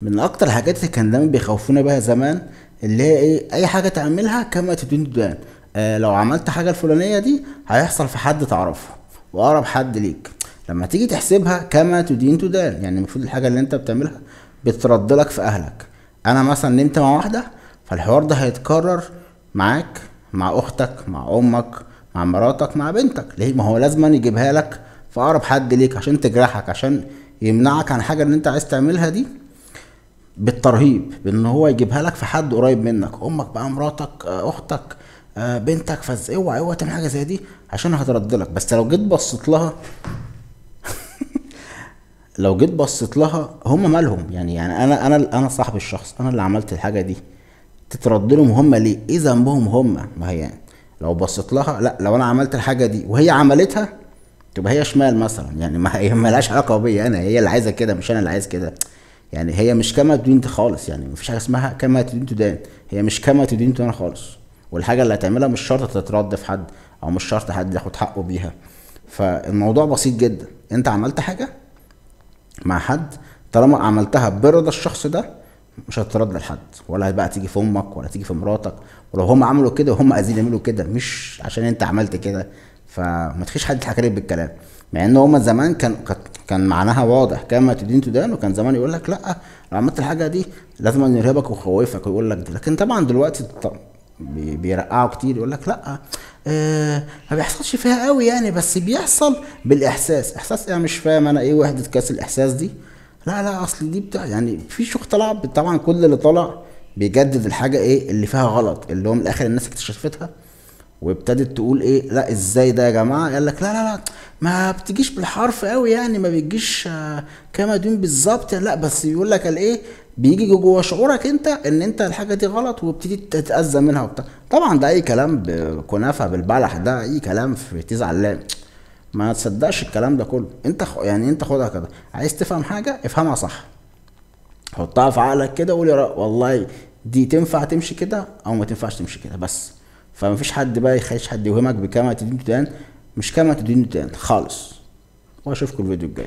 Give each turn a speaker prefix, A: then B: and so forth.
A: من اكتر الحاجات اللي كان دايما بيخوفونا بيها زمان، اللي هي ايه، اي حاجه تعملها كما تدين تدان. لو عملت حاجه الفلانيه دي هيحصل في حد تعرفه واقرب حد ليك. لما تيجي تحسبها كما تدين تدان، يعني المفروض الحاجه اللي انت بتعملها بترد لك في اهلك. انا مثلا نمت مع واحده، فالحوار ده هيتكرر معاك، مع اختك، مع امك، مع مراتك، مع بنتك. ليه؟ ما هو لازم يجيبها لك في اقرب حد ليك عشان تجرحك، عشان يمنعك عن حاجه اللي انت عايز تعملها دي، بالترهيب، بان هو يجيبها لك في حد قريب منك، امك بقى، مراتك، اختك، بنتك. اوعى تعمل حاجه زي دي عشان هترد لك. بس لو جيت بصيت لها، هم مالهم؟ يعني انا صاحب الشخص، انا اللي عملت الحاجه دي، تترد لهم هم ليه؟ ايه ذنبهم هم؟ ما هي يعني لو بصيت لها، لا، لو انا عملت الحاجه دي وهي عملتها، تبقى هي شمال مثلا. يعني ما هي ملهاش علاقه بيا، انا هي اللي عايزه كده مش انا اللي عايز كده. يعني هي مش كما تدين خالص، يعني مفيش حاجه اسمها كما تدين تدان. هي مش كما تدين تدان خالص. والحاجه اللي هتعملها مش شرط تترد في حد، او مش شرط حد ياخد حقه بيها. فالموضوع بسيط جدا. انت عملت حاجه مع حد، طالما عملتها برضا الشخص ده، مش هتترد لحد، ولا بقى تيجي في امك ولا تيجي في مراتك. ولو هم عملوا كده وهم عايزين يعملوا كده، مش عشان انت عملت كده، فما تخيش حد يضحك عليك بالكلام. مع ان هما زمان كان معناها واضح، كما تدين تدان. وكان زمان يقول لك لا، لو عملت الحاجه دي لازم أن يرهبك ويخوفك ويقول لك دي. لكن طبعا دلوقتي بيرقعوا كتير، يقول لك لا، ما بيحصلش فيها قوي يعني، بس بيحصل بالاحساس. احساس يعني مش فاهم انا ايه وحده كاس الاحساس دي. لا، اصل دي بتاع، يعني في شيوخ طلع طبعا، كل اللي طلع بيجدد الحاجه ايه اللي فيها غلط، اللي هو من الاخر الناس اكتشفتها وابتدت تقول ايه، لا ازاي ده يا جماعه؟ قال لك لا، ما بتجيش بالحرف قوي يعني، ما بتجيش كما دون بالظبط. لا، بس يقول لك الايه، بيجي جوه شعورك انت ان انت الحاجه دي غلط، وبتدي تتاذى منها وبتاع. طبعا ده اي كلام بكنافه بالبلح، ده اي كلام في تزعل لا. ما تصدقش الكلام ده كله. انت يعني انت خدها كده، عايز تفهم حاجه افهمها صح، حطها في عقلك كده وقول يا والله دي تنفع تمشي كده او ما تنفعش تمشي كده بس. فمفيش حد بقى يخليش حد يوهمك بكما تدين تدان، مش كما تدين تدان خالص. واشوفكم الفيديو الجاي.